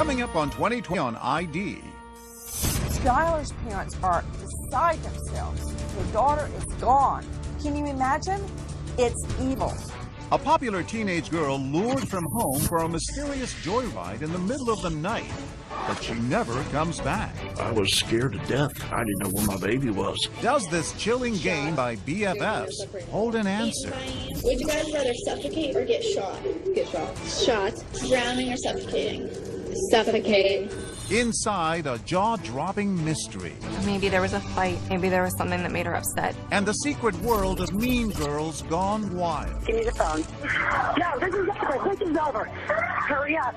Coming up on 2020 on ID. Skylar's parents are beside themselves. Their daughter is gone. Can you imagine? It's evil. A popular teenage girl lured from home for a mysterious joyride in the middle of the night, but she never comes back. I was scared to death. I didn't know where my baby was. Does this chilling game by BFFs hold an answer? Would you guys rather suffocate or get shot? Get shot. Shot. Drowning or suffocating? Suffocating. Inside a jaw-dropping mystery. Maybe there was a fight. Maybe there was something that made her upset. And the secret world of Mean Girls Gone Wild. Give me the phone. No, this is over. This is over. Hurry up.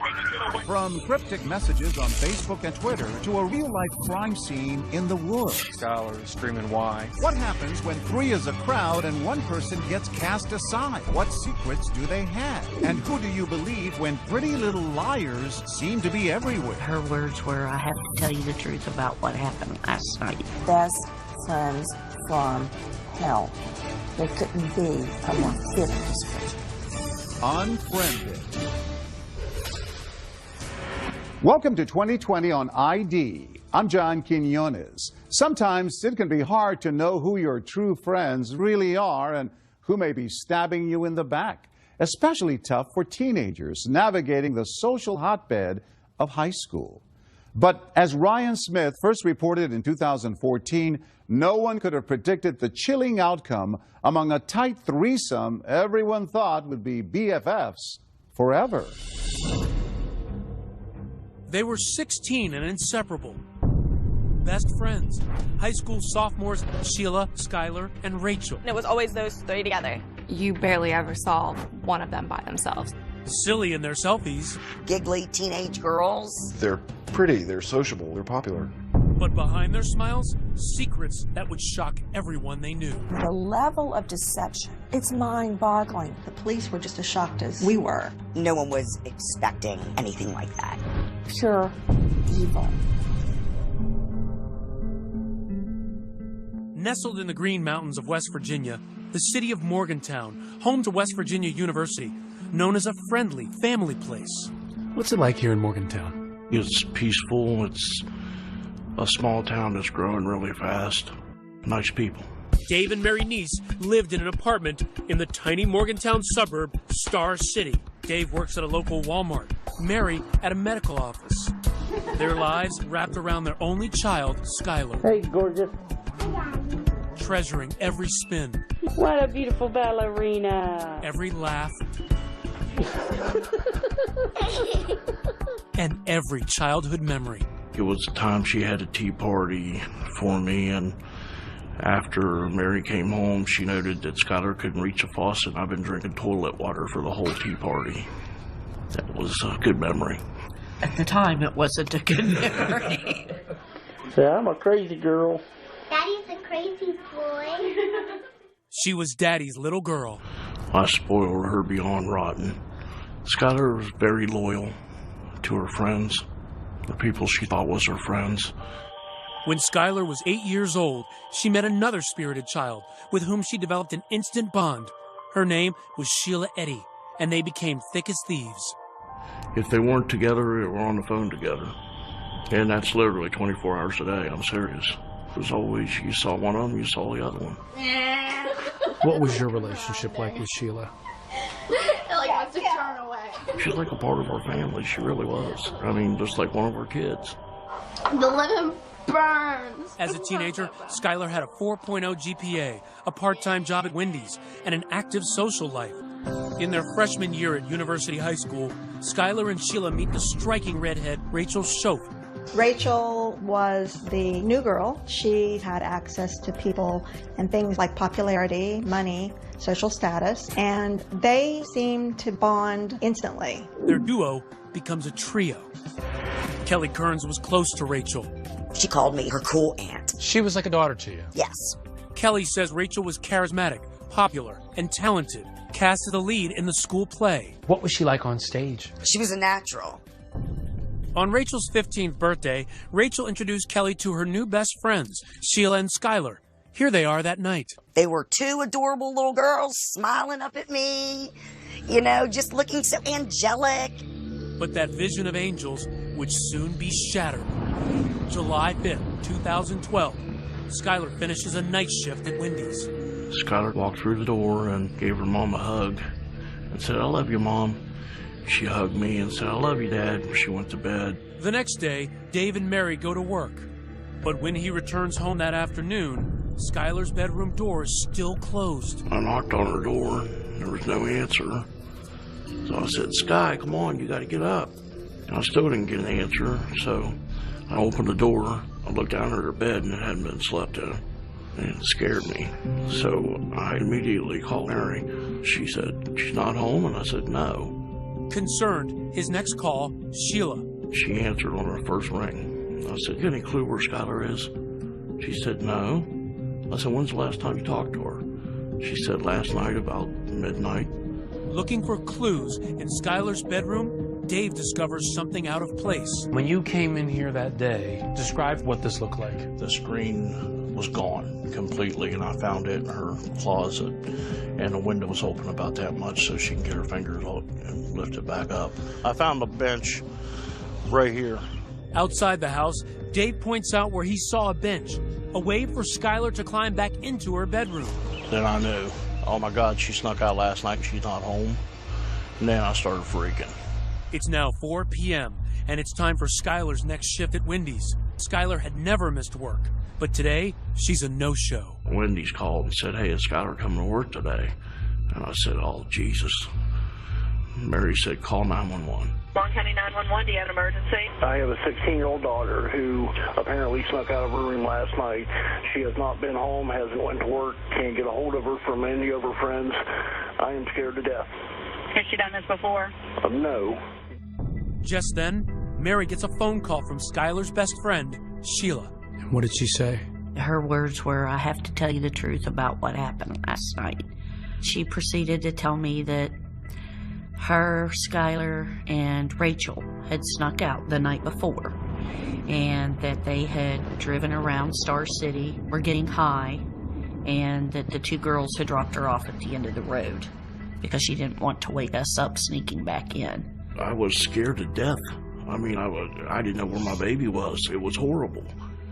From cryptic messages on Facebook and Twitter to a real-life crime scene in the woods. Skylar is screaming why. What happens when three is a crowd and one person gets cast aside? What secrets do they have? And who do you believe when pretty little liars seem to be everywhere? Her words were, I have to tell you the truth about what happened last night. Best friends from hell. There couldn't be a more fitting description. Unfriended. Welcome to 2020 on ID. I'm John Quinones. Sometimes it can be hard to know who your true friends really are and who may be stabbing you in the back. Especially tough for teenagers navigating the social hotbed of high school. But as Ryan Smith first reported in 2014, no one could have predicted the chilling outcome among a tight threesome everyone thought would be BFFs forever. They were 16 and inseparable. Best friends. High school sophomores Sheila, Skylar, and Rachel. It was always those three together. You barely ever saw one of them by themselves. Silly in their selfies. Giggly teenage girls. They're pretty, they're sociable, they're popular. But behind their smiles, secrets that would shock everyone they knew. The level of deception, it's mind-boggling. The police were just as shocked as we were. No one was expecting anything like that. Pure evil. Nestled in the Green Mountains of West Virginia, the city of Morgantown, home to West Virginia University, known as a friendly family place. What's it like here in Morgantown? It's peaceful. It's a small town that's growing really fast. Nice people. Dave and Mary Neese lived in an apartment in the tiny Morgantown suburb, Star City. Dave works at a local Walmart, Mary at a medical office. Their lives wrapped around their only child, Skylar. Hey, gorgeous. Treasuring every spin. What a beautiful ballerina. Every laugh. And every childhood memory. It was the time she had a tea party for me, and after Mary came home, she noted that Skylar couldn't reach a faucet, and I've been drinking toilet water for the whole tea party. That was a good memory. At the time, it wasn't a good memory. Yeah, I'm a crazy girl. Daddy's a crazy boy. She was Daddy's little girl. I spoiled her beyond rotten. Skylar was very loyal to her friends, the people she thought was her friends. When Skylar was 8 years old, she met another spirited child with whom she developed an instant bond. Her name was Sheila Eddy, and they became thick as thieves. If they weren't together, they were on the phone together. And that's literally 24 hours a day. I'm serious. It was always, you saw one of them, you saw the other one. What was your relationship like with Sheila? Like wants to turn away. She's like a part of our family. She really was. I mean, just like one of our kids. The lemon burns. As a teenager, Skylar had a 4.0 GPA, a part-time job at Wendy's, and an active social life. In their freshman year at University High School, Skylar and Sheila meet the striking redhead Rachel Schoaf. Rachel was the new girl. She had access to people and things like popularity, money, social status, and they seemed to bond instantly. Their duo becomes a trio. Kelly Kearns was close to Rachel. She called me her cool aunt. She was like a daughter to you? Yes. Kelly says Rachel was charismatic, popular, and talented, cast as the lead in the school play. What was she like on stage? She was a natural. On Rachel's 15th birthday, Rachel introduced Kelly to her new best friends, Sheila and Skylar. Here they are that night. They were two adorable little girls smiling up at me, you know, just looking so angelic. But that vision of angels would soon be shattered. July 5th, 2012, Skylar finishes a night shift at Wendy's. Skylar walked through the door and gave her mom a hug and said, "I love you, Mom." She hugged me and said, "I love you, Dad." She went to bed. The next day, Dave and Mary go to work. But when he returns home that afternoon, Skylar's bedroom door is still closed. I knocked on her door. There was no answer. So I said, "Sky, come on, you got to get up." And I still didn't get an answer. So I opened the door. I looked down at her bed and it hadn't been slept in. And it scared me. So I immediately called Mary. She said, "She's not home?" And I said, "No." Concerned, his next call, Sheila. She answered on her first ring. I said, "You got any clue where Skylar is?" She said, "No." I said, "When's the last time you talked to her?" She said, "Last night about midnight." Looking for clues in Skylar's bedroom, Dave discovers something out of place. When you came in here that day, describe what this looked like. The screen was gone completely, and I found it in her closet, and the window was open about that much so she can get her fingers out and lift it back up. I found a bench right here. Outside the house, Dave points out where he saw a bench, a way for Skylar to climb back into her bedroom. Then I knew, oh my God, she snuck out last night and she's not home. And then I started freaking. It's now 4 p.m., and it's time for Skylar's next shift at Wendy's. Skylar had never missed work, but today, she's a no-show. Wendy's called and said, "Hey, is Skylar coming to work today?" And I said, "Oh, Jesus." Mary said, "Call 911. Long County 911, do you have an emergency? I have a 16-year-old daughter who apparently snuck out of her room last night. She has not been home, hasn't went to work, can't get a hold of her from any of her friends. I am scared to death. Has she done this before? No. Just then, Mary gets a phone call from Skylar's best friend, Sheila. And what did she say? Her words were, "I have to tell you the truth about what happened last night." She proceeded to tell me that her, Skylar, and Rachel had snuck out the night before, and that they had driven around Star City, were getting high, and that the two girls had dropped her off at the end of the road because she didn't want to wake us up sneaking back in. I was scared to death. I mean, I didn't know where my baby was. It was horrible.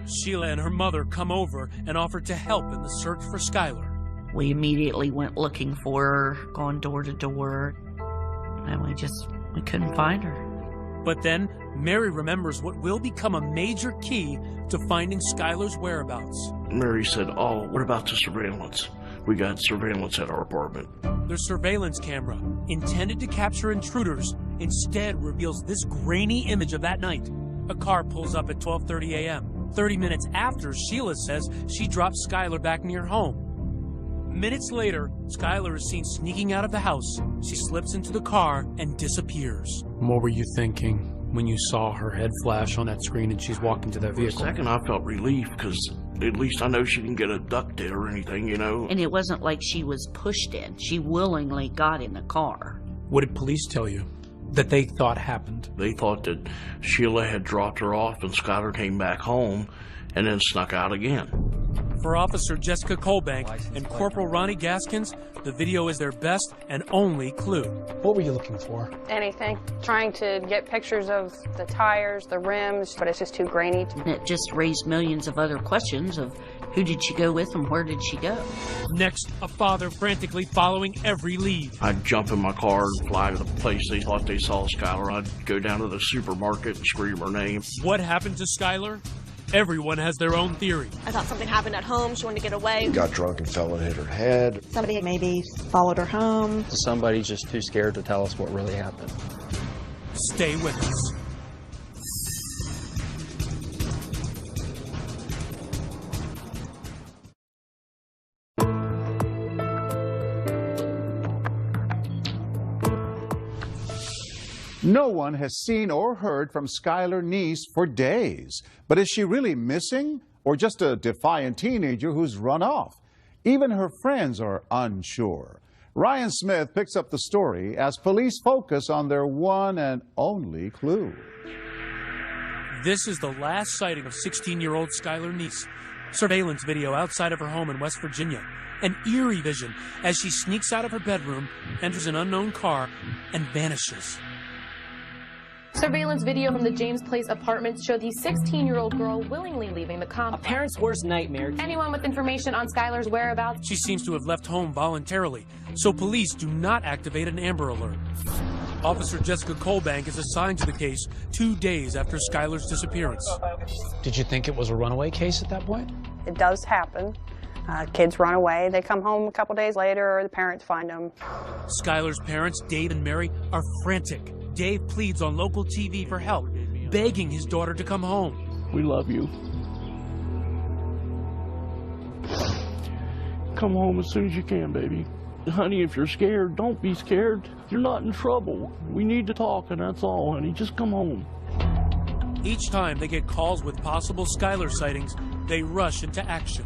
Sheila and her mother come over and offer to help in the search for Skylar. We immediately went looking for her, going door to door, and we couldn't find her. But then, Mary remembers what will become a major key to finding Skylar's whereabouts. Mary said, "Oh, what about the surveillance? We got surveillance at our apartment." Their surveillance camera, intended to capture intruders, instead reveals this grainy image of that night. A car pulls up at 12:30 a.m., 30 minutes after Sheila says she dropped Skylar back near home. Minutes later, Skylar is seen sneaking out of the house. She slips into the car and disappears. What were you thinking when you saw her head flash on that screen and she's walking to that vehicle? For a second, I felt relief because at least I know she didn't get abducted or anything, you know. And it wasn't like she was pushed in. She willingly got in the car. What did police tell you that they thought happened? They thought that Sheila had dropped her off and Skylar came back home and then snuck out again. For Officer Jessica Colbank and Corporal Ronnie Gaskins, the video is their best and only clue. What were you looking for? Anything. Trying to get pictures of the tires, the rims, but it's just too grainy. And it just raised millions of other questions of who did she go with and where did she go? Next, a father frantically following every lead. I'd jump in my car and fly to the place they thought they saw Skylar. I'd go down to the supermarket and scream her name. What happened to Skylar? Everyone has their own theory. I thought something happened at home. She wanted to get away. Got drunk and fell and hit her head. Somebody maybe followed her home. Somebody's just too scared to tell us what really happened. Stay with us. No one has seen or heard from Skylar Neese for days. But is she really missing or just a defiant teenager who's run off? Even her friends are unsure. Ryan Smith picks up the story as police focus on their one and only clue. This is the last sighting of 16-year-old Skylar Neese. Surveillance video outside of her home in West Virginia. An eerie vision as she sneaks out of her bedroom, enters an unknown car, and vanishes. Surveillance video from the James Place apartments showed the 16-year-old girl willingly leaving the complex. A parent's worst nightmare. Anyone with information on Skylar's whereabouts? She seems to have left home voluntarily, so police do not activate an Amber Alert. Officer Jessica Colbank is assigned to the case 2 days after Skylar's disappearance. Did you think it was a runaway case at that point? It does happen. Kids run away, they come home a couple days later, or the parents find them. Skylar's parents, Dave and Mary, are frantic. Dave pleads on local TV for help, begging his daughter to come home. We love you. Come home as soon as you can, baby. Honey, if you're scared, don't be scared. You're not in trouble. We need to talk, and that's all, honey. Just come home. Each time they get calls with possible Skylar sightings, they rush into action.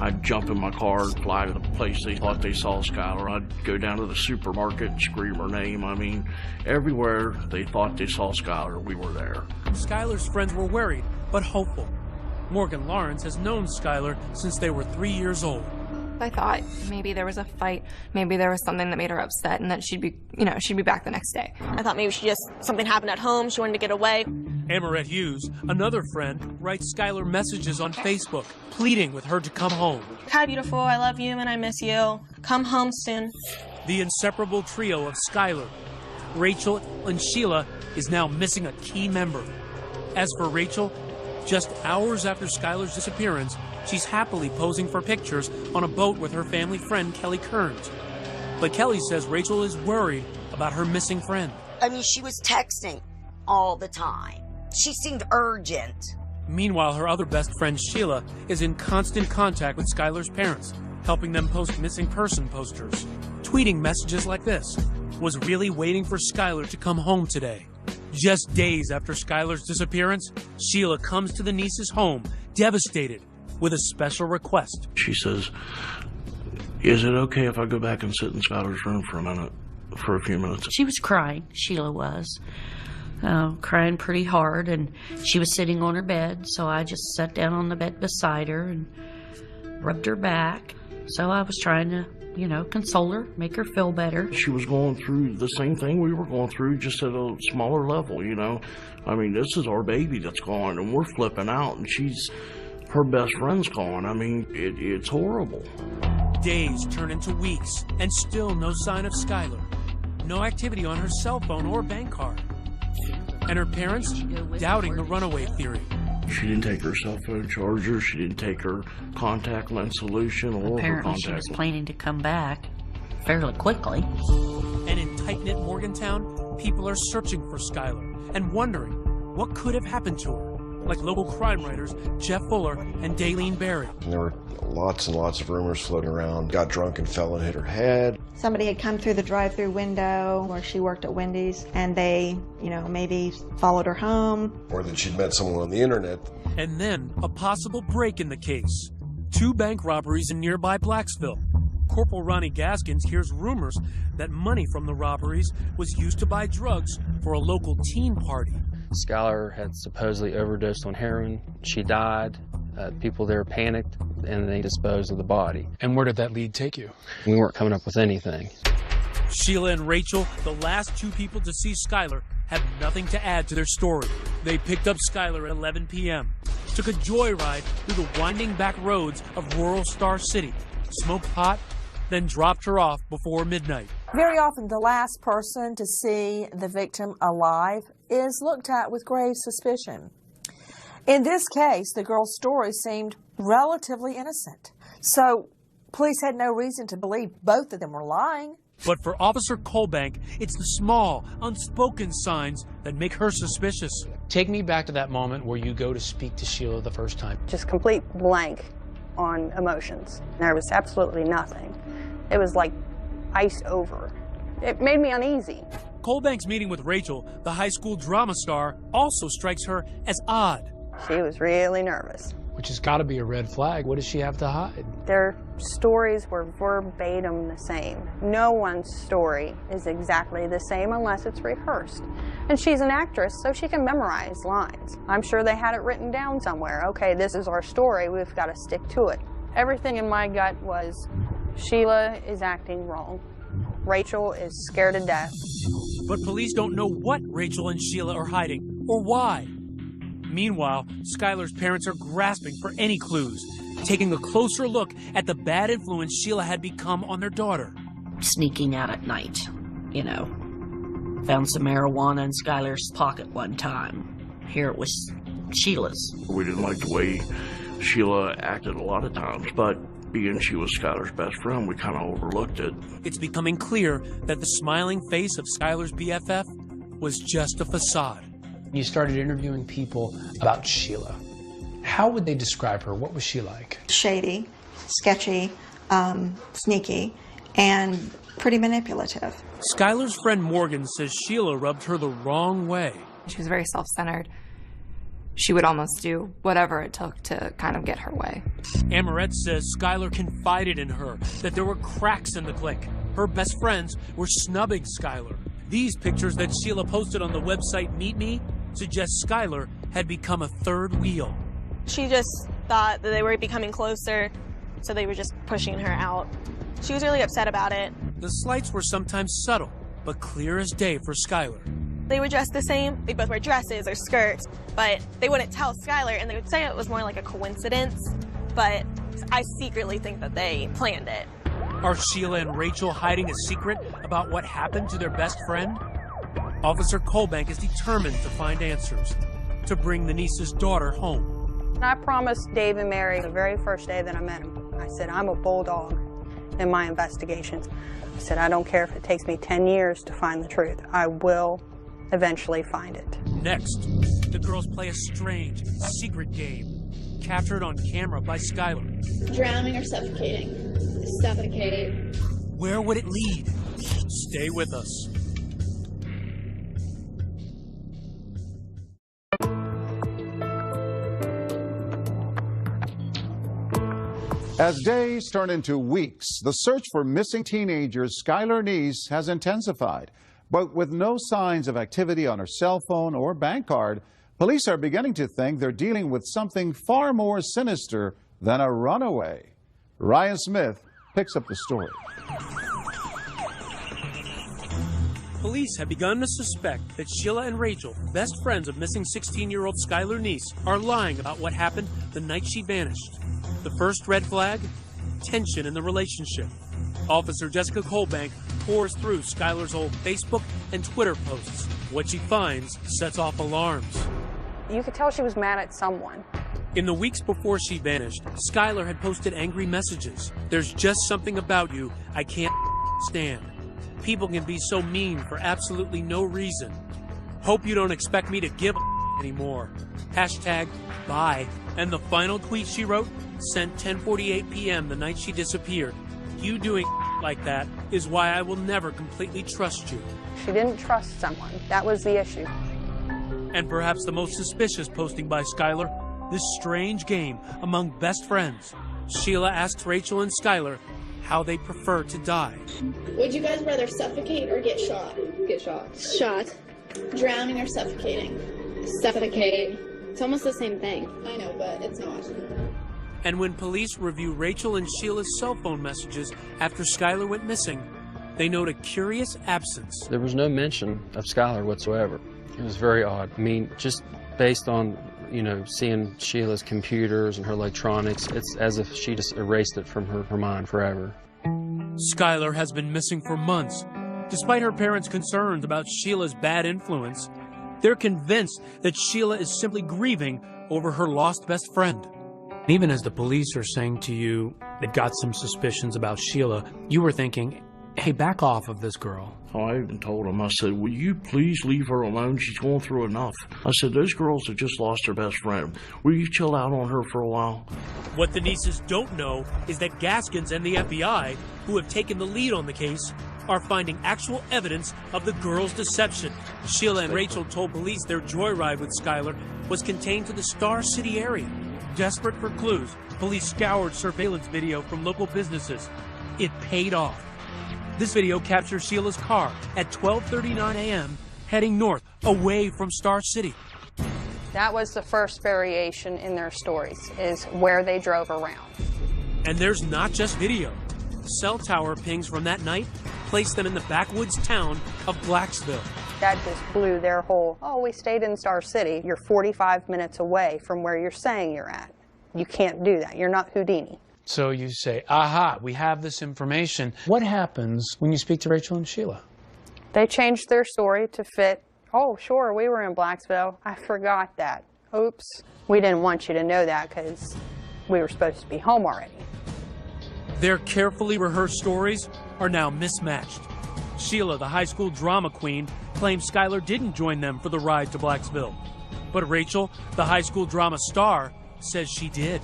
I'd jump in my car and fly to the place they thought they saw Skylar. I'd go down to the supermarket and scream her name. I mean, everywhere they thought they saw Skylar, we were there. Skylar's friends were worried, but hopeful. Morgan Lawrence has known Skylar since they were 3 years old. I thought maybe there was a fight, maybe there was something that made her upset, and that she'd be back the next day. I thought maybe something happened at home. She wanted to get away. Amarette Hughes, another friend, writes Skylar messages on Facebook, pleading with her to come home. Hi, beautiful. I love you and I miss you. Come home soon. The inseparable trio of Skylar, Rachel, and Sheila is now missing a key member. As for Rachel, just hours after Skylar's disappearance, she's happily posing for pictures on a boat with her family friend, Kelly Kearns. But Kelly says Rachel is worried about her missing friend. I mean, she was texting all the time. She seemed urgent. Meanwhile, her other best friend, Sheila, is in constant contact with Skylar's parents, helping them post missing person posters, tweeting messages like this: was really waiting for Skylar to come home today. Just days after Skylar's disappearance, Sheila comes to the niece's home, devastated, with a special request. She says, is it okay if I go back and sit in Skylar's room for a few minutes? She was crying, Sheila was. Crying pretty hard, and she was sitting on her bed, so I just sat down on the bed beside her and rubbed her back. So I was trying to, console her, make her feel better. She was going through the same thing we were going through, just at a smaller level, I mean, this is our baby that's gone, and we're flipping out, and her best friend's gone. I mean, it's horrible. Days turn into weeks, and still no sign of Skylar. No activity on her cell phone or bank card. And her parents doubting the runaway theory. She didn't take her cell phone charger. She didn't take her contact lens solution or apparently her contact. She was planning to come back fairly quickly. And in tight-knit Morgantown, people are searching for Skylar and wondering what could have happened to her, like local crime writers Jeff Fuller and Daylene Berry. And there were lots and lots of rumors floating around. Got drunk and fell and hit her head. Somebody had come through the drive-through window where she worked at Wendy's, and they, maybe followed her home. Or that she'd met someone on the internet. And then a possible break in the case. 2 bank robberies in nearby Blacksville. Corporal Ronnie Gaskins hears rumors that money from the robberies was used to buy drugs for a local teen party. Skylar had supposedly overdosed on heroin. She died. People there panicked, and they disposed of the body. And where did that lead take you? We weren't coming up with anything. Sheila and Rachel, the last 2 people to see Skylar, have nothing to add to their story. They picked up Skylar at 11 p.m., took a joyride through the winding back roads of rural Star City, smoked pot, then dropped her off before midnight. Very often, the last person to see the victim alive is looked at with grave suspicion. In this case, the girl's story seemed relatively innocent. So police had no reason to believe both of them were lying. But for Officer Colbank, it's the small, unspoken signs that make her suspicious. Take me back to that moment where you go to speak to Sheila the first time. Just complete blank on emotions. There was absolutely nothing. It was like iced over. It made me uneasy. Colbank's meeting with Rachel, the high school drama star, also strikes her as odd. She was really nervous. Which has got to be a red flag. What does she have to hide? Their stories were verbatim the same. No one's story is exactly the same unless it's rehearsed. And she's an actress, so she can memorize lines. I'm sure they had it written down somewhere. Okay, this is our story. We've got to stick to it. Everything in my gut was Sheila is acting wrong. Rachel is scared to death. But police don't know what Rachel and Sheila are hiding or why. Meanwhile, Skylar's parents are grasping for any clues, taking a closer look at the bad influence Sheila had become on their daughter. Sneaking out at night, you know. Found some marijuana in Skylar's pocket one time. Here it was Sheila's. We didn't like the way Sheila acted a lot of times, but being she was Skylar's best friend, we kind of overlooked it. It's becoming clear that the smiling face of Skylar's BFF was just a facade. You started interviewing people about Sheila. How would they describe her? What was she like? Shady, sketchy, sneaky, and pretty manipulative. Skylar's friend Morgan says Sheila rubbed her the wrong way. She was very self-centered. She would almost do whatever it took to kind of get her way. Amoret says Skylar confided in her that there were cracks in the clique. Her best friends were snubbing Skylar. These pictures that Sheila posted on the website Meet Me suggest Skylar had become a third wheel. She just thought that they were becoming closer, so they were just pushing her out. She was really upset about it. The slights were sometimes subtle, but clear as day for Skylar. They were dressed the same. They both wear dresses or skirts, but they wouldn't tell Skylar, and they would say it was more like a coincidence, but I secretly think that they planned it. Are Sheila and Rachel hiding a secret about what happened to their best friend? Officer Colbank is determined to find answers, to bring the niece's daughter home. And I promised Dave and Mary the very first day that I met him, I said, I'm a bulldog in my investigations. I said, I don't care if it takes me 10 years to find the truth. I will eventually find it. Next, the girls play a strange, secret game, captured on camera by Skylar. Drowning or suffocating? Suffocate. Where would it lead? Stay with us. As days turn into weeks, the search for missing teenagers Skylar Neese has intensified. But with no signs of activity on her cell phone or bank card, police are beginning to think they're dealing with something far more sinister than a runaway. Ryan Smith picks up the story. Police have begun to suspect that Sheila and Rachel, best friends of missing 16-year-old Skylar Neese, are lying about what happened the night she vanished. The first red flag? Tension in the relationship. Officer Jessica Colbank pours through Skylar's old Facebook and Twitter posts. What she finds sets off alarms. You could tell she was mad at someone. In the weeks before she vanished, Skylar had posted angry messages. There's just something about you I can't stand. People can be so mean for absolutely no reason. Hope you don't expect me to give anymore. Hashtag bye. And the final tweet she wrote, sent 10:48 p.m. the night she disappeared. You doing like that is why I will never completely trust you. She didn't trust someone. That was the issue. And perhaps the most suspicious posting by Skylar, this strange game among best friends. Sheila asks Rachel and Skylar how they prefer to die. Would you guys rather suffocate or get shot? Get shot. Shot. Drowning or suffocating? Suffocate. It's almost the same thing. I know, but it's not. And when police review Rachel and Sheila's cell phone messages after Skylar went missing, they note a curious absence. There was no mention of Skylar whatsoever. It was very odd. I mean, just based on, seeing Sheila's computers and her electronics, it's as if she just erased it from her mind forever. Skylar has been missing for months. Despite her parents' concerns about Sheila's bad influence, they're convinced that Sheila is simply grieving over her lost best friend. Even as the police are saying to you they've got some suspicions about Sheila, you were thinking, hey, back off of this girl. Oh, I even told him, I said, will you please leave her alone? She's going through enough. I said, those girls have just lost their best friend. Will you chill out on her for a while? What the nieces don't know is that Gaskins and the FBI, who have taken the lead on the case, are finding actual evidence of the girls' deception. Sheila and Rachel told police their joyride with Skylar was contained to the Star City area. Desperate for clues, police scoured surveillance video from local businesses. It paid off. This video captures Sheila's car at 12:39 a.m. heading north, away from Star City. That was the first variation in their stories, is where they drove around. And there's not just video. Cell tower pings from that night place them in the backwoods town of Blacksville. That just blew their whole, oh, we stayed in Star City. You're 45 minutes away from where you're saying you're at. You can't do that. You're not Houdini. So you say, aha, we have this information. What happens when you speak to Rachel and Sheila? They changed their story to fit, oh, sure, we were in Blacksville. I forgot that. Oops. We didn't want you to know that because we were supposed to be home already. Their carefully rehearsed stories are now mismatched. Sheila, the high school drama queen, claims Skylar didn't join them for the ride to Blacksville. But Rachel, the high school drama star, says she did.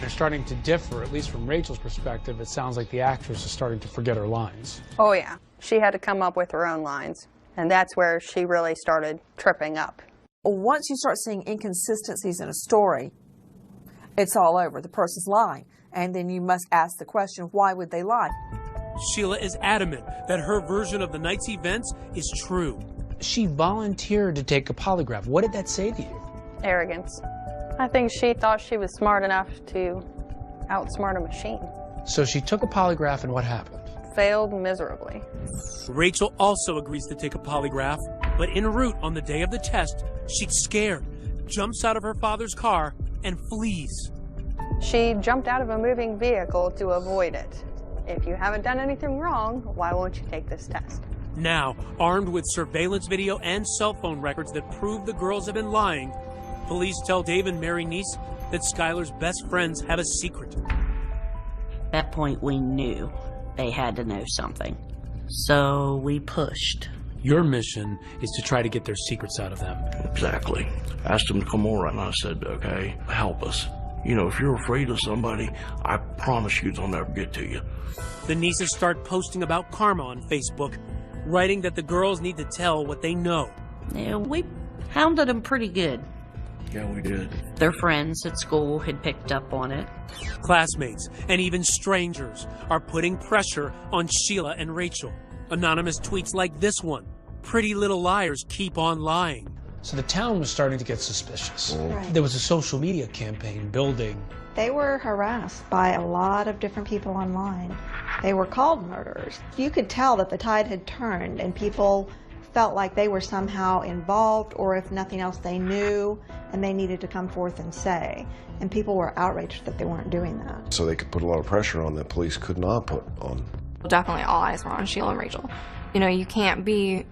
They're starting to differ, at least from Rachel's perspective. It sounds like the actress is starting to forget her lines. Oh, yeah. She had to come up with her own lines. And that's where she really started tripping up. Once you start seeing inconsistencies in a story, it's all over. The person's lying. And then you must ask the question, why would they lie? Sheila is adamant that her version of the night's events is true. She volunteered to take a polygraph. What did that say to you? Arrogance. I think she thought she was smart enough to outsmart a machine. So she took a polygraph, and what happened? Failed miserably. Rachel also agrees to take a polygraph, but en route on the day of the test, she's scared, jumps out of her father's car, and flees. She jumped out of a moving vehicle to avoid it. If you haven't done anything wrong, why won't you take this test? Now, armed with surveillance video and cell phone records that prove the girls have been lying, police tell Dave and Mary Neese that Skylar's best friends have a secret. At that point, we knew they had to know something. So we pushed. Your mission is to try to get their secrets out of them. Exactly. Asked them to come over, and I said, okay, help us. You know, if you're afraid of somebody, I promise you they'll never get to you. The Neeses start posting about karma on Facebook, writing that the girls need to tell what they know. Yeah, we hounded them pretty good. Yeah, we did. Their friends at school had picked up on it. Classmates and even strangers are putting pressure on Sheila and Rachel. Anonymous tweets like this one, "Pretty little liars keep on lying." So the town was starting to get suspicious. Right. There was a social media campaign building. They were harassed by a lot of different people online. They were called murderers. You could tell that the tide had turned and people felt like they were somehow involved, or if nothing else, they knew and they needed to come forth and say. And people were outraged that they weren't doing that. So they could put a lot of pressure on that police could not put on. Definitely all eyes were on Sheila and Rachel. You know, you can't be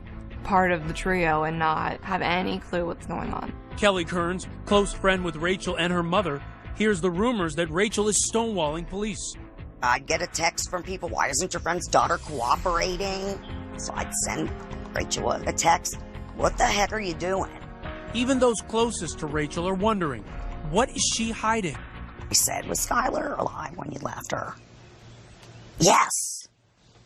part of the trio and not have any clue what's going on. Kelly Kearns, close friend with Rachel and her mother, hears the rumors that Rachel is stonewalling police. I'd get a text from people, why isn't your friend's daughter cooperating? So I'd send Rachel a text, what the heck are you doing? Even those closest to Rachel are wondering, what is she hiding? He said, was Skylar alive when you left her? Yes.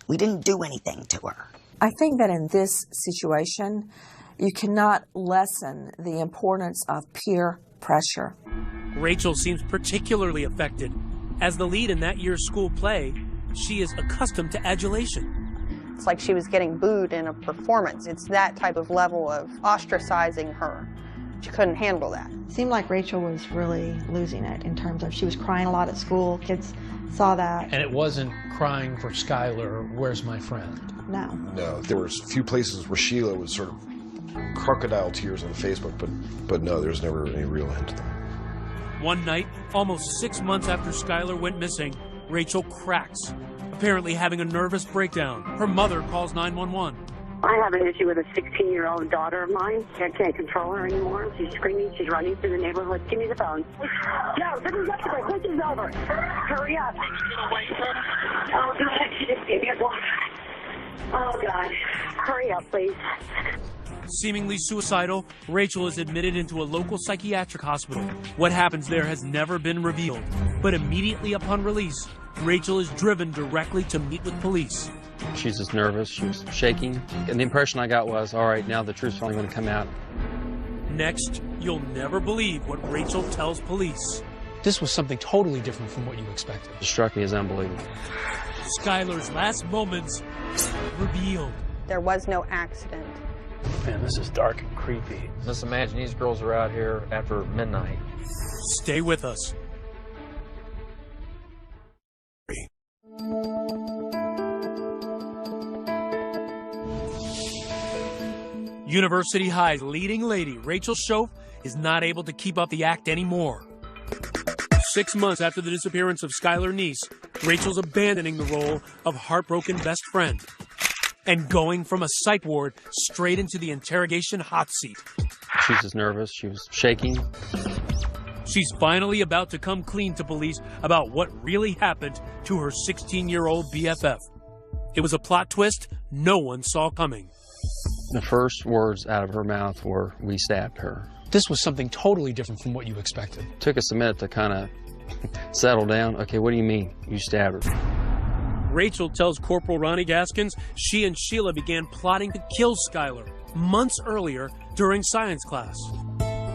We didn't do anything to her. I think that in this situation, you cannot lessen the importance of peer pressure. Rachel seems particularly affected. As the lead in that year's school play, she is accustomed to adulation. It's like she was getting booed in a performance. It's that type of level of ostracizing her. She couldn't handle that. It seemed like Rachel was really losing it in terms of she was crying a lot at school. Kids saw that. And it wasn't crying for Skylar, where's my friend? No. No, there was a few places where Sheila was sort of crocodile tears on Facebook, but no, there's never any real hint of that. One night, almost 6 months after Skylar went missing, Rachel cracks, apparently having a nervous breakdown. Her mother calls 911. I have an issue with a 16-year-old daughter of mine. I can't control her anymore. She's screaming. She's running through the neighborhood. Give me the phone. No, this is over. This is over. Hurry up. Oh, God. She just gave me a block. Oh, God. Hurry up, please. Seemingly suicidal, Rachel is admitted into a local psychiatric hospital. What happens there has never been revealed. But immediately upon release, Rachel is driven directly to meet with police. She's just nervous, she was shaking, and the impression I got was, all right, now the truth's finally going to come out. Next, you'll never believe what Rachel tells police. This was something totally different from what you expected. It struck me as unbelievable. Skylar's last moments revealed. There was no accident. Man, this is dark and creepy. Just imagine these girls are out here after midnight. Stay with us. University High's leading lady, Rachel Schoaf, is not able to keep up the act anymore. 6 months after the disappearance of Skylar Neese, Rachel's abandoning the role of heartbroken best friend and going from a psych ward straight into the interrogation hot seat. She was just nervous. She was shaking. She's finally about to come clean to police about what really happened to her 16-year-old BFF. It was a plot twist no one saw coming. The first words out of her mouth were, "We stabbed her." This was something totally different from what you expected. Took us a minute to kind of settle down. Okay, what do you mean you stabbed her? Rachel tells Corporal Ronnie Gaskins she and Sheila began plotting to kill Skylar months earlier during science class.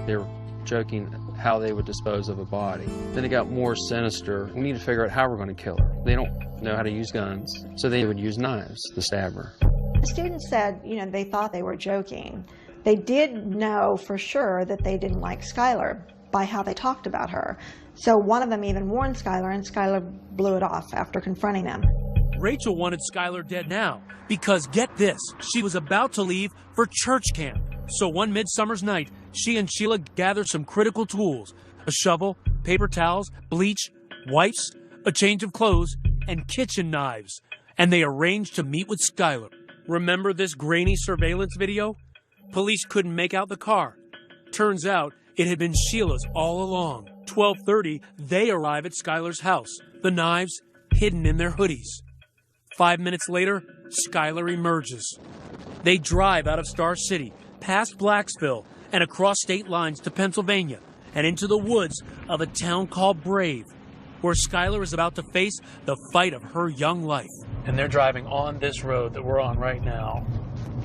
They were joking how they would dispose of a body. Then it got more sinister. We need to figure out how we're going to kill her. They don't know how to use guns, so they would use knives to stab her. The students said, they thought they were joking. They did know for sure that they didn't like Skylar by how they talked about her. So one of them even warned Skylar, and Skylar blew it off after confronting them. Rachel wanted Skylar dead now because, get this, she was about to leave for church camp. So one midsummer's night, she and Sheila gathered some critical tools: a shovel, paper towels, bleach, wipes, a change of clothes, and kitchen knives. And they arranged to meet with Skylar. Remember this grainy surveillance video? Police couldn't make out the car. Turns out it had been Sheila's all along. 12:30, they arrive at Skylar's house, the knives hidden in their hoodies. 5 minutes later, Skylar emerges. They drive out of Star City, past Blacksville, and across state lines to Pennsylvania, and into the woods of a town called Brave, where Skylar is about to face the fight of her young life. And they're driving on this road that we're on right now.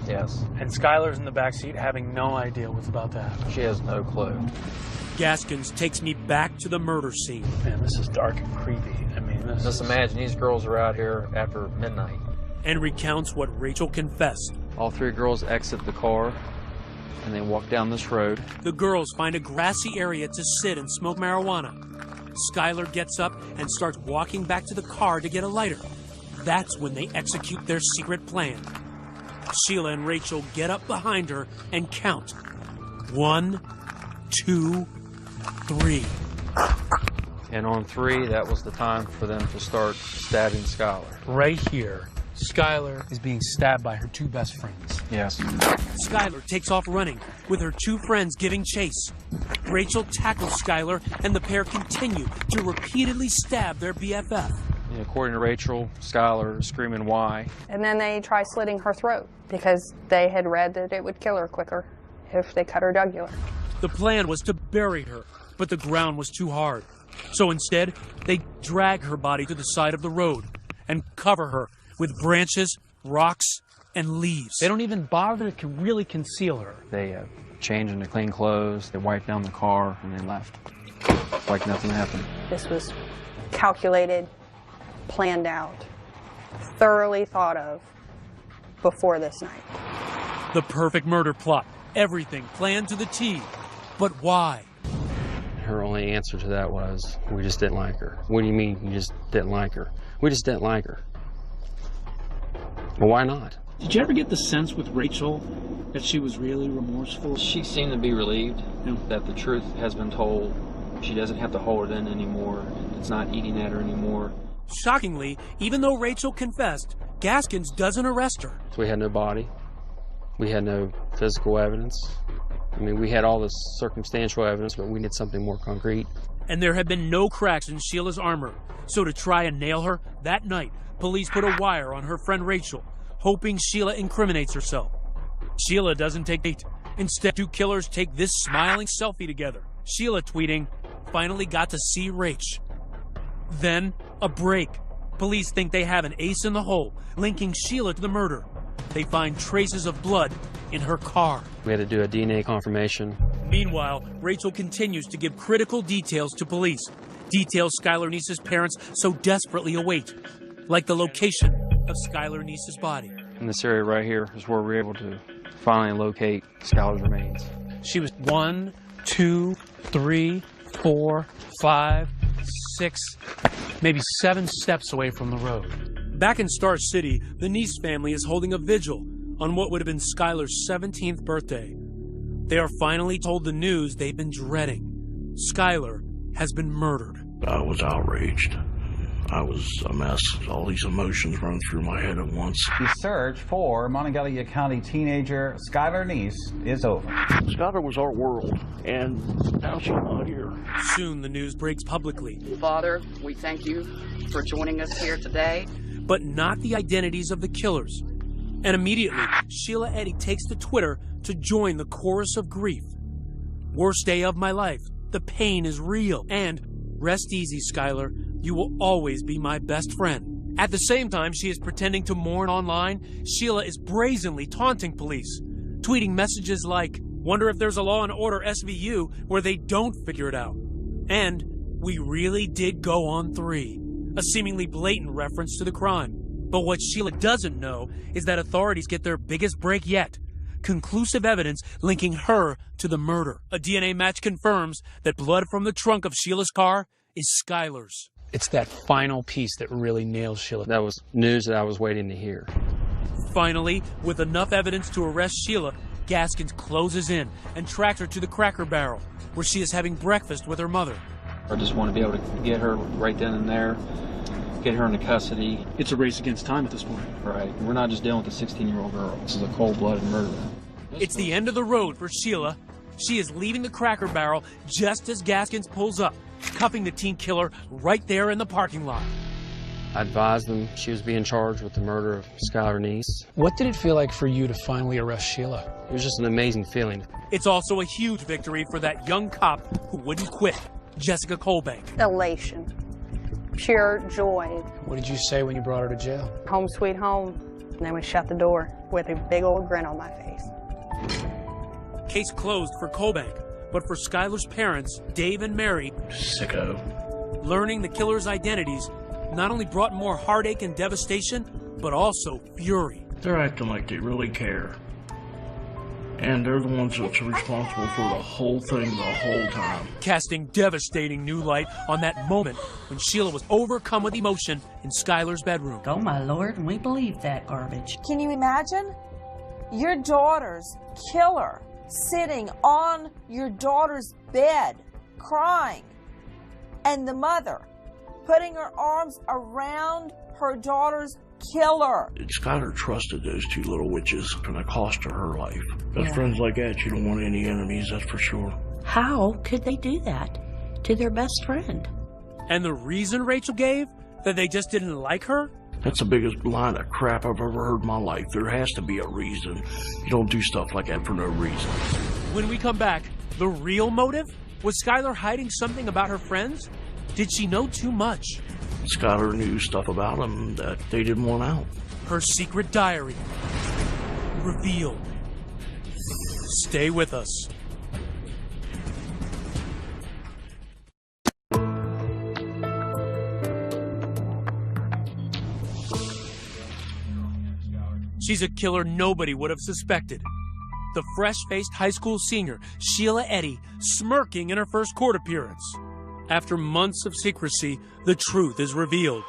Yes. And Skylar's in the backseat having no idea what's about to happen. She has no clue. Gaskins takes me back to the murder scene. Man, this is dark and creepy. I mean, Just imagine these girls are out here after midnight. And recounts what Rachel confessed. All three girls exit the car, and they walk down this road. The girls find a grassy area to sit and smoke marijuana. Skylar gets up and starts walking back to the car to get a lighter. That's when they execute their secret plan. Sheila and Rachel get up behind her and count. 1, 2, 3. And on 3, that was the time for them to start stabbing Skylar. Right here, Skylar is being stabbed by her two best friends. Yes. Skylar takes off running, with her two friends giving chase. Rachel tackles Skylar, and the pair continue to repeatedly stab their BFF. According to Rachel, Skylar is screaming, "Why?" And then they try slitting her throat because they had read that it would kill her quicker if they cut her jugular. The plan was to bury her, but the ground was too hard. So instead, they drag her body to the side of the road and cover her with branches, rocks, and leaves. They don't even bother to really conceal her. They changed into clean clothes, they wiped down the car, and they left. Like nothing happened. This was calculated, planned out, thoroughly thought of before this night. The perfect murder plot. Everything planned to the T. But why? Her only answer to that was, "We just didn't like her." "What do you mean you just didn't like her?" "We just didn't like her." Well, why not? Did you ever get the sense with Rachel that she was really remorseful? She seemed to be relieved that the truth has been told. She doesn't have to hold it in anymore. It's not eating at her anymore. Shockingly, even though Rachel confessed, Gaskins doesn't arrest her. So we had no body. We had no physical evidence. I mean, we had all this circumstantial evidence, but we needed something more concrete. And there had been no cracks in Sheila's armor. So to try and nail her, that night, police put a wire on her friend Rachel, hoping Sheila incriminates herself. Sheila doesn't take bait. Instead, two killers take this smiling selfie together. Sheila tweeting, "Finally got to see Rach." Then, a break. Police think they have an ace in the hole, linking Sheila to the murder. They find traces of blood in her car. We had to do a DNA confirmation. Meanwhile, Rachel continues to give critical details to police. Details Skylar Neese's parents so desperately await, like the location of Skylar Neese's body. In this area right here is where we were able to finally locate Skylar's remains. She was 1, 2, 3, 4, 5, 6, maybe 7 steps away from the road. Back in Star City, the Neese family is holding a vigil on what would have been Skylar's 17th birthday. They are finally told the news they've been dreading. Skylar has been murdered. I was outraged. I was a mess. All these emotions run through my head at once. The search for Monongalia County teenager Skylar Neese is over. Skylar was our world, and now she's not here. Soon the news breaks publicly. Father, we thank you for joining us here today. But not the identities of the killers. And immediately, Sheila Eddy takes to Twitter to join the chorus of grief. Worst day of my life. The pain is real. And rest easy, Skylar. You will always be my best friend. At the same time she is pretending to mourn online, Sheila is brazenly taunting police, tweeting messages like, "Wonder if there's a Law and Order SVU where they don't figure it out." And, "We really did go on 3. A seemingly blatant reference to the crime. But what Sheila doesn't know is that authorities get their biggest break yet. Conclusive evidence linking her to the murder. A DNA match confirms that blood from the trunk of Sheila's car is Skylar's. It's that final piece that really nails Sheila. That was news that I was waiting to hear. Finally, with enough evidence to arrest Sheila, Gaskins closes in and tracks her to the Cracker Barrel, where she is having breakfast with her mother. I just want to be able to get her right then and there, get her into custody. It's a race against time at this point. Right. We're not just dealing with a 16-year-old girl. This is a cold-blooded murder. It's the end of the road for Sheila. She is leaving the Cracker Barrel just as Gaskins pulls up, cuffing the teen killer right there in the parking lot. I advised them she was being charged with the murder of Skylar Neese. What did it feel like for you to finally arrest Sheila? It was just an amazing feeling. It's also a huge victory for that young cop who wouldn't quit, Jessica Colbank. Elation. Pure joy. What did you say when you brought her to jail? Home sweet home. And then we shut the door with a big old grin on my face. Case closed for Colbank, but for Skylar's parents, Dave and Mary, sicko. Learning the killer's identities not only brought more heartache and devastation, but also fury. They're acting like they really care. And they're the ones that's responsible for the whole thing the whole time. Casting devastating new light on that moment when Sheila was overcome with emotion in Skylar's bedroom. Oh, my Lord, and we believe that garbage. Can you imagine? Your daughter's killer sitting on your daughter's bed, crying, and the mother putting her arms around her daughter's killer. Skylar trusted those two little witches, and it cost her life. Best friends like that, you don't want any enemies, that's for sure. How could they do that to their best friend? And the reason Rachel gave? That they just didn't like her? That's the biggest line of crap I've ever heard in my life. There has to be a reason. You don't do stuff like that for no reason. When we come back, the real motive? Was Skylar hiding something about her friends? Did she know too much? Skylar knew stuff about them that they didn't want out. Her secret diary revealed. Stay with us. She's a killer nobody would have suspected. The fresh-faced high school senior, Sheila Eddy, smirking in her first court appearance. After months of secrecy, the truth is revealed.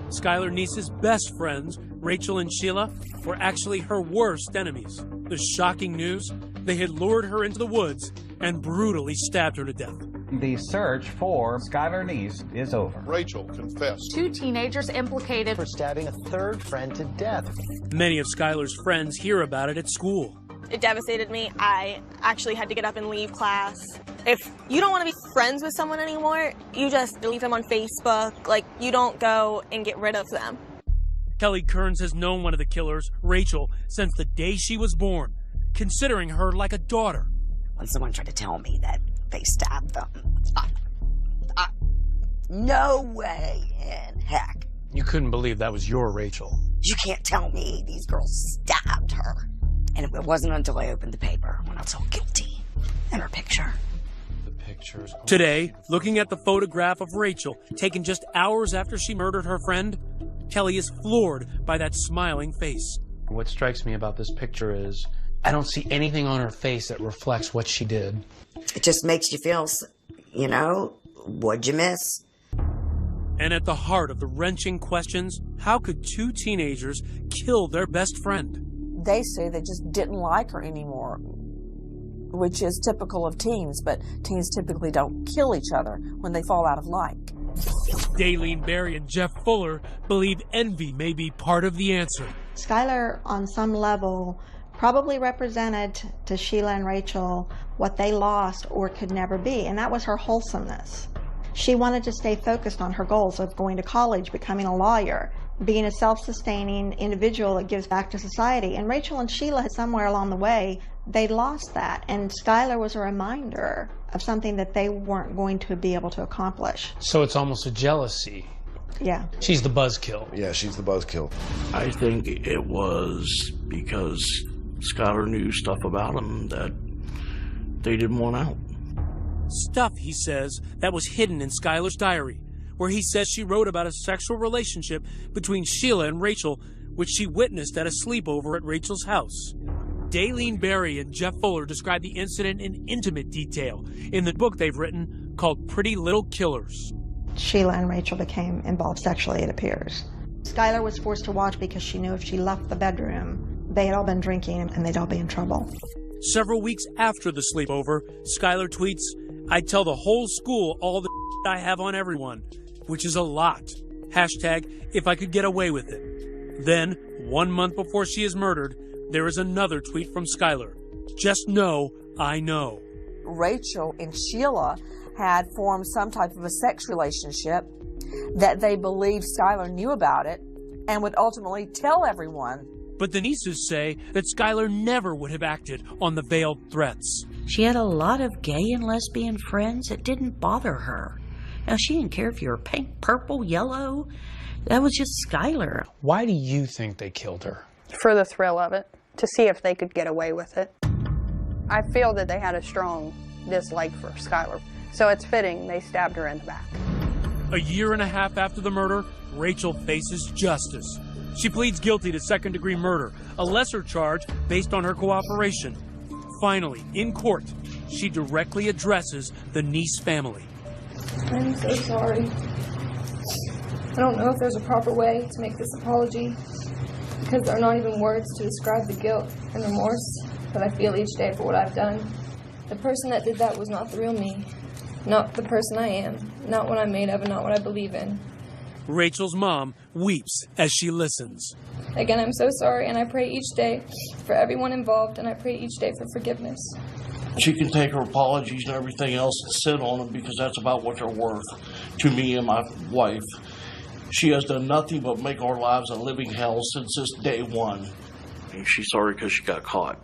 Skylar Neese's best friends, Rachel and Sheila, were actually her worst enemies. The shocking news? They had lured her into the woods and brutally stabbed her to death. The search for Skylar Neese is over. Rachel confessed. 2 teenagers implicated for stabbing a third friend to death. Many of Skylar's friends hear about it at school. It devastated me. I actually had to get up and leave class. If you don't want to be friends with someone anymore, you just delete them on Facebook. Like, you don't go and get rid of them. Kelly Kearns has known one of the killers, Rachel, since the day she was born, considering her like a daughter. When someone tried to tell me that they stabbed them, no way in heck. You couldn't believe that was your Rachel. You can't tell me these girls stabbed her. And it wasn't until I opened the paper when I saw guilty and her picture. Today, looking at the photograph of Rachel, taken just hours after she murdered her friend, Kelly is floored by that smiling face. What strikes me about this picture is I don't see anything on her face that reflects what she did. It just makes you feel, you know, what'd you miss? And at the heart of the wrenching questions, how could 2 teenagers kill their best friend? they say they just didn't like her anymore, which is typical of teens, but teens typically don't kill each other when they fall out of like. Daylene Berry and Jeff Fuller believe envy may be part of the answer. Skylar, on some level, probably represented to Sheila and Rachel what they lost or could never be, and that was her wholesomeness. She wanted to stay focused on her goals of going to college, becoming a lawyer, being a self-sustaining individual that gives back to society. And Rachel and Sheila had somewhere along the way, they lost that. And Skylar was a reminder of something that they weren't going to be able to accomplish. So it's almost a jealousy. Yeah. She's the buzzkill. Yeah, she's the buzzkill. I think it was because Skylar knew stuff about him that they didn't want out. Stuff, he says, that was hidden in Skylar's diary, where he says she wrote about a sexual relationship between Sheila and Rachel, which she witnessed at a sleepover at Rachel's house. Daylene Berry and Jeff Fuller describe the incident in intimate detail in the book they've written called Pretty Little Killers. Sheila and Rachel became involved sexually, it appears. Skylar was forced to watch because she knew if she left the bedroom, they had all been drinking and they'd all be in trouble. Several weeks after the sleepover, Skylar tweets, "I'd tell the whole school all the I have on everyone," which is a lot. Hashtag, if I could get away with it. Then, 1 month before she is murdered, there is another tweet from Skylar. "Just know, I know." Rachel and Sheila had formed some type of a sex relationship that they believed Skylar knew about it and would ultimately tell everyone. But the nieces say that Skylar never would have acted on the veiled threats. She had a lot of gay and lesbian friends. It didn't bother her. Now, she didn't care if you were pink, purple, yellow. That was just Skylar. Why do you think they killed her? For the thrill of it, to see if they could get away with it. I feel that they had a strong dislike for Skylar, so it's fitting they stabbed her in the back. A year and a half after the murder, Rachel faces justice. She pleads guilty to second-degree murder, a lesser charge based on her cooperation. Finally, in court, she directly addresses the Neese family. I'm so sorry. I don't know if there's a proper way to make this apology, because there are not even words to describe the guilt and remorse that I feel each day for what I've done. The person that did that was not the real me, not the person I am, not what I'm made of, and not what I believe in. Rachel's mom weeps as she listens. Again, I'm so sorry, and I pray each day for everyone involved, and I pray each day for forgiveness. She can take her apologies and everything else and sit on them because that's about what they're worth to me and my wife. She has done nothing but make our lives a living hell since this day one. And she's sorry because she got caught.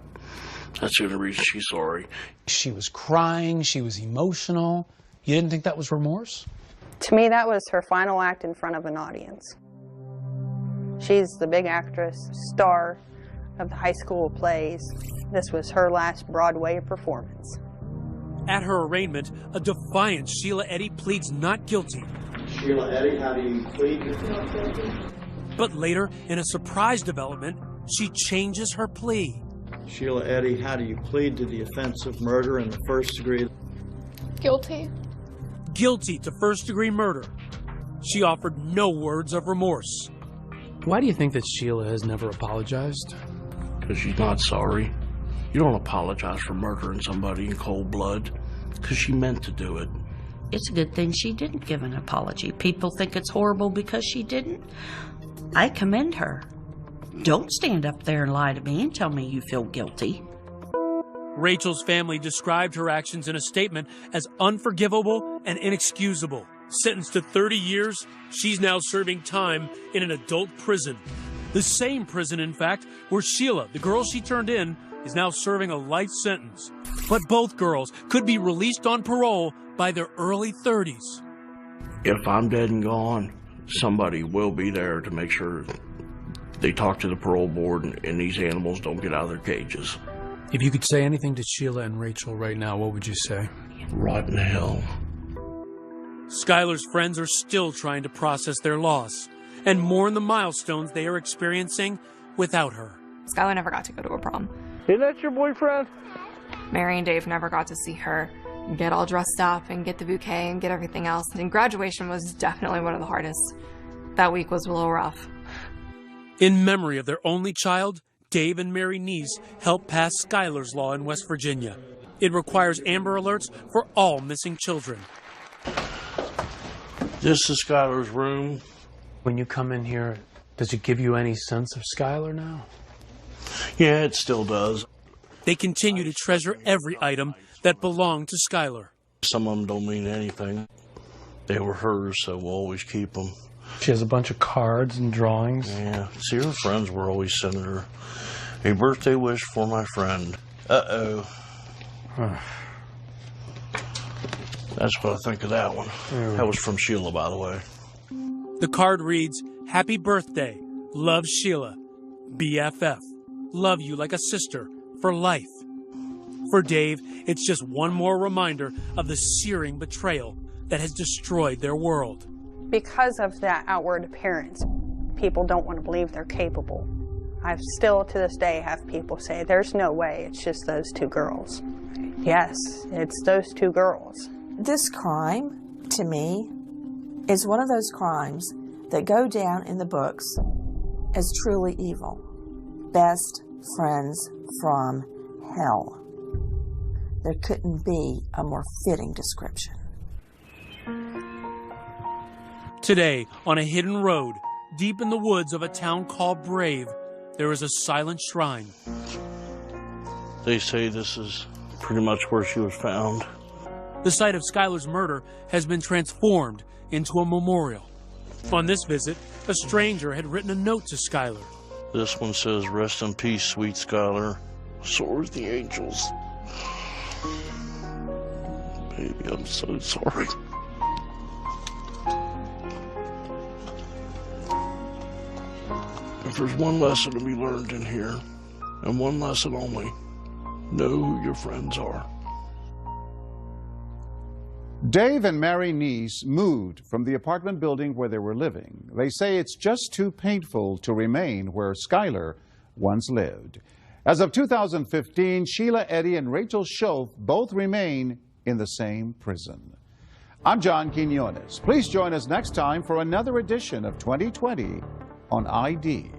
That's the only reason she's sorry. She was crying. She was emotional. You didn't think that was remorse? To me, that was her final act in front of an audience. She's the big actress, star of the high school plays. This was her last Broadway performance. At her arraignment, a defiant Sheila Eddy pleads not guilty. Sheila Eddy, how do you plead? Not guilty. But later, in a surprise development, she changes her plea. Sheila Eddy, how do you plead to the offense of murder in the first degree? Guilty. Guilty to first-degree murder. She offered no words of remorse. Why do you think that Sheila has never apologized? Because she's not sorry. You don't apologize for murdering somebody in cold blood because she meant to do it. It's a good thing she didn't give an apology. People think it's horrible because she didn't. I commend her. Don't stand up there and lie to me and tell me you feel guilty. Rachel's family described her actions in a statement as unforgivable and inexcusable. Sentenced to 30 years, she's now serving time in an adult prison. The same prison, in fact, where Sheila, the girl she turned in, is now serving a life sentence. But both girls could be released on parole by their early 30s. If I'm dead and gone, somebody will be there to make sure they talk to the parole board and these animals don't get out of their cages. If you could say anything to Sheila and Rachel right now, what would you say? Rotten hell. Skylar's friends are still trying to process their loss and mourn the milestones they are experiencing without her. Skylar never got to go to a prom. Isn't that your boyfriend? Mary and Dave never got to see her get all dressed up and get the bouquet and get everything else. And graduation was definitely one of the hardest. That week was a little rough. In memory of their only child, Dave and Mary Neese helped pass Skylar's Law in West Virginia. It requires Amber Alerts for all missing children. This is Skylar's room. When you come in here, does it give you any sense of Skylar now? Yeah, it still does. They continue to treasure every item that belonged to Skylar. Some of them don't mean anything. They were hers, so we'll always keep them. She has a bunch of cards and drawings. Yeah, see, her friends were always sending her a birthday wish for my friend. Uh-oh. That's what I think of that one. That was from Sheila, by the way. The card reads, "Happy birthday. Love, Sheila. BFF. Love you like a sister for life." For Dave, it's just one more reminder of the searing betrayal that has destroyed their world. Because of that outward appearance, people don't want to believe they're capable. I still, to this day, have people say, there's no way, it's just those two girls. Yes, it's those two girls. This crime, to me, is one of those crimes that go down in the books as truly evil. Best friends from hell. There couldn't be a more fitting description. Today, on a hidden road, deep in the woods of a town called Brave, there is a silent shrine. They say this is pretty much where she was found. The site of Skylar's murder has been transformed into a memorial. On this visit, a stranger had written a note to Skylar. This one says, "Rest in peace, sweet Skylar. Soars the angels." Baby, I'm so sorry. If there's one lesson to be learned in here, and one lesson only, know who your friends are. Dave and Mary Neese moved from the apartment building where they were living. They say it's just too painful to remain where Skylar once lived. As of 2015, Sheila Eddy and Rachel Schultz both remain in the same prison. I'm John Quinones. Please join us next time for another edition of 2020 on ID.